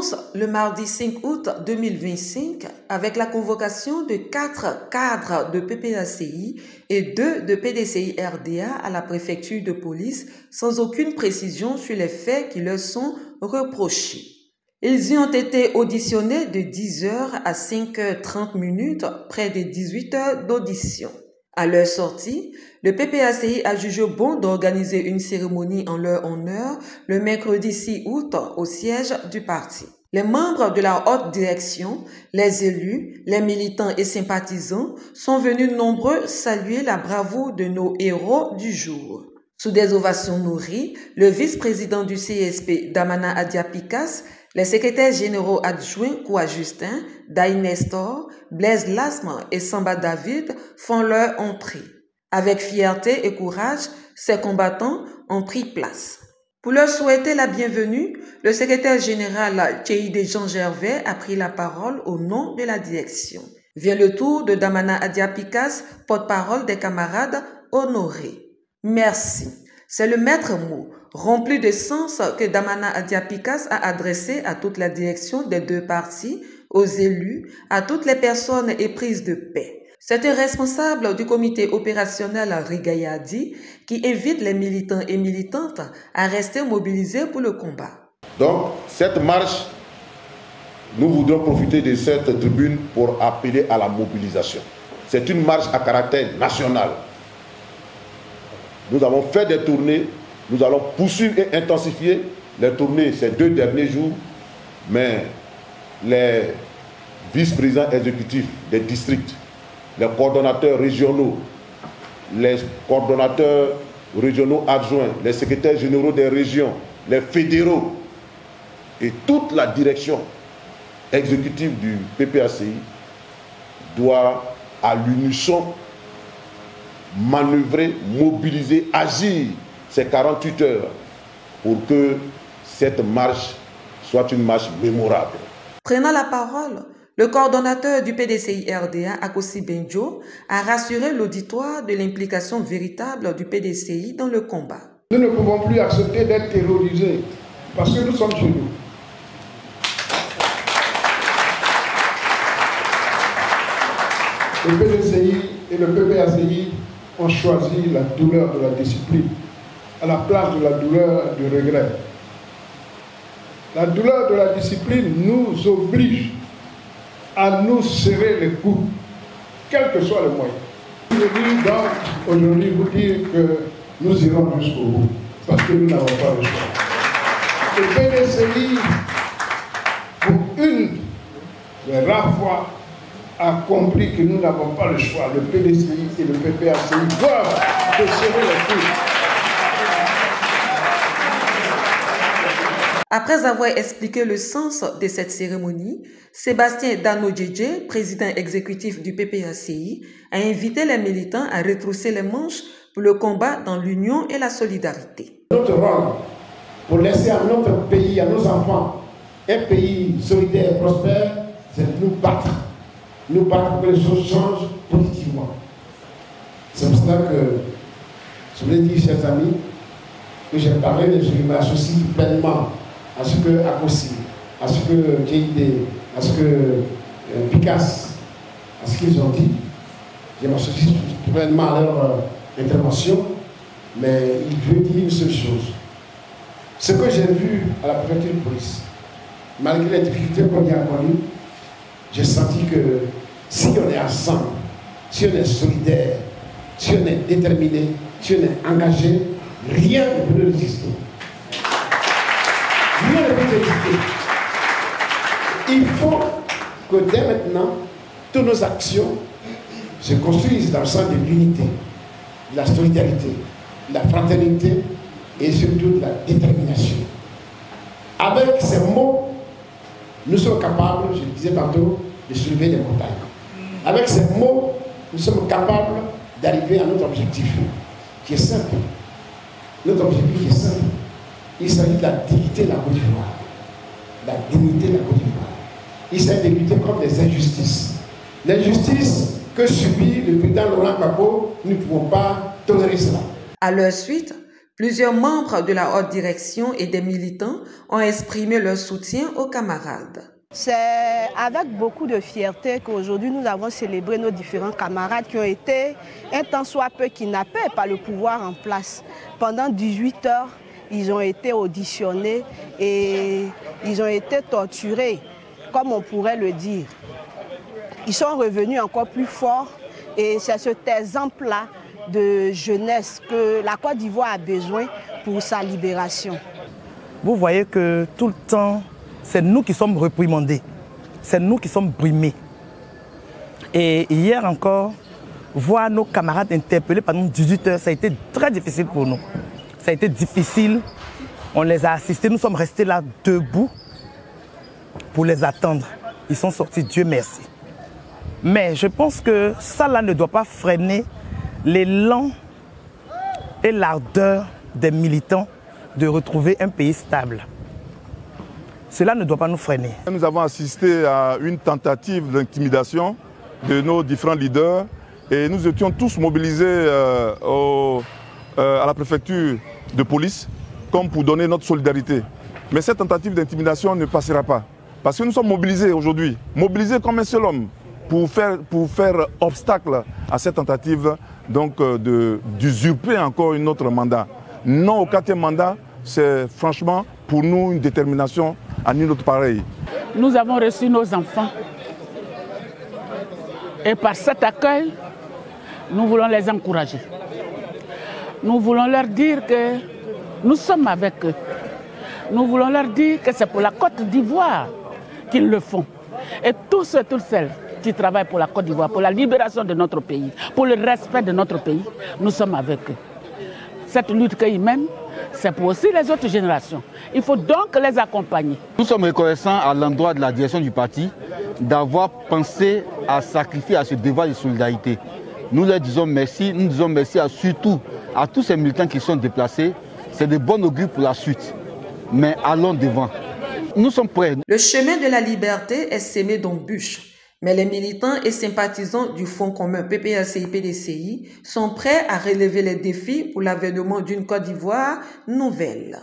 commence le mardi 5 août 2025 avec la convocation de 4 cadres de PPACI et 2 de PDCI-RDA à la préfecture de police sans aucune précision sur les faits qui leur sont reprochés. Ils y ont été auditionnés de 10h à 5h30, près de 18h d'audition. À leur sortie, le PPACI a jugé bon d'organiser une cérémonie en leur honneur le mercredi 6 août au siège du parti. Les membres de la haute direction, les élus, les militants et sympathisants sont venus nombreux saluer la bravoure de nos héros du jour. Sous des ovations nourries, le vice-président du CSP, Damana Adia-Picas, les secrétaires généraux adjoints Koua Justin, Daï Nestor, Blaise Lasme et Samba David font leur entrée. Avec fierté et courage, ces combattants ont pris place. Pour leur souhaiter la bienvenue, le secrétaire général Tchéide Jean Gervais a pris la parole au nom de la direction. Vient le tour de Damana Adia-Picas, porte-parole des camarades honorés. Merci. C'est le maître mot, rempli de sens, que Damana Adia-Picas a adressé à toute la direction des deux partis, aux élus, à toutes les personnes éprises de paix. C'est un responsable du comité opérationnel Rigayadi qui invite les militants et militantes à rester mobilisés pour le combat. Donc, cette marche, nous voudrons profiter de cette tribune pour appeler à la mobilisation. C'est une marche à caractère national. Nous avons fait des tournées, nous allons poursuivre et intensifier les tournées ces 2 derniers jours, mais les vice-présidents exécutifs des districts, les coordonnateurs régionaux, les coordonnateurs régionaux adjoints, les secrétaires généraux des régions, les fédéraux et toute la direction exécutive du PPACI doit à l'unisson manœuvrer, mobiliser, agir ces 48 heures pour que cette marche soit une marche mémorable. Prenant la parole, le coordonnateur du PDCI-RDA, Akosi Benjo, a rassuré l'auditoire de l'implication véritable du PDCI dans le combat. Nous ne pouvons plus accepter d'être terrorisés parce que nous sommes chez nous. Le PDCI et le PPACI ont choisi la douleur de la discipline à la place de la douleur du regret. La douleur de la discipline nous oblige à nous serrer les coudes, quel que soit le moyen. Je veux donc aujourd'hui vous dire que nous irons jusqu'au bout, parce que nous n'avons pas le choix. Le PDCI, pour une des rares fois, a compris que nous n'avons pas le choix. Le PDCI et le PPACI doivent se serrer les coudes. Après avoir expliqué le sens de cette cérémonie, Sébastien Dano-Djedje, président exécutif du PPACI, a invité les militants à retrousser les manches pour le combat dans l'union et la solidarité. Notre rôle, pour laisser à notre pays, à nos enfants, un pays solidaire et prospère, c'est de nous battre. Nous battre pour que les choses changent positivement. C'est pour cela que je voulais dire, chers amis, que j'ai parlé, mais je m'associe pleinement à ce que Akosi, à ce que Tchéide, à ce que Picas, à ce qu'ils ont dit. Je m'associe pleinement à leur intervention, mais il veut dire une seule chose. Ce que j'ai vu à la préfecture de police, malgré les difficultés qu'on y a connues, j'ai senti que si on est ensemble, si on est solidaire, si on est déterminé, si on est engagé, rien ne peut nous résister. Rien ne peut nous résister. Il faut que dès maintenant, toutes nos actions se construisent dans le sens de l'unité, de la solidarité, de la fraternité et surtout de la détermination. Avec ces mots, nous sommes capables, je le disais tantôt, de soulever des montagnes. Avec ces mots, nous sommes capables d'arriver à notre objectif, qui est simple. Notre objectif est simple. Il s'agit de la dignité de la Côte d'Ivoire. La dignité de la Côte d'Ivoire. Il s'agit de lutter contre les injustices. L'injustice que subit le président Laurent Gbagbo, nous ne pouvons pas tolérer cela. À leur suite, Plusieurs membres de la haute direction et des militants ont exprimé leur soutien aux camarades. C'est avec beaucoup de fierté qu'aujourd'hui nous avons célébré nos différents camarades qui ont été, un tant soit peu kidnappés par le pouvoir en place. Pendant 18 heures, ils ont été auditionnés et ils ont été torturés, comme on pourrait le dire. Ils sont revenus encore plus forts et c'est cet exemple-là de jeunesse que la Côte d'Ivoire a besoin pour sa libération. Vous voyez que tout le temps, c'est nous qui sommes réprimandés, c'est nous qui sommes brimés. Et hier encore, voir nos camarades interpellés pendant 18 heures, ça a été très difficile pour nous. Ça a été difficile, on les a assistés, nous sommes restés là debout pour les attendre. Ils sont sortis, Dieu merci. Mais je pense que ça là ne doit pas freiner l'élan et l'ardeur des militants de retrouver un pays stable. Cela ne doit pas nous freiner. Nous avons assisté à une tentative d'intimidation de nos différents leaders et nous étions tous mobilisés à la préfecture de police comme pour donner notre solidarité. Mais cette tentative d'intimidation ne passera pas. Parce que nous sommes mobilisés aujourd'hui, mobilisés comme un seul homme pour faire obstacle à cette tentative d'usurper encore un autre mandat. Non au 4e mandat, c'est franchement pour nous une détermination à nul autre pareil. Nous avons reçu nos enfants et par cet accueil, nous voulons les encourager. Nous voulons leur dire que nous sommes avec eux. Nous voulons leur dire que c'est pour la Côte d'Ivoire qu'ils le font. Et tous ceux, toutes celles qui travaillent pour la Côte d'Ivoire, pour la libération de notre pays, pour le respect de notre pays, nous sommes avec eux. Cette lutte qu'ils mènent, c'est pour aussi les autres générations. Il faut donc les accompagner. Nous sommes reconnaissants à l'endroit de la direction du parti d'avoir pensé à sacrifier à ce devoir de solidarité. Nous leur disons merci, nous disons merci surtout à tous ces militants qui sont déplacés. C'est de bon augure pour la suite. Mais allons devant. Nous sommes prêts. Le chemin de la liberté est semé d'embûches. Mais les militants et sympathisants du Front commun PPACI-PDCI sont prêts à relever les défis pour l'avènement d'une Côte d'Ivoire nouvelle.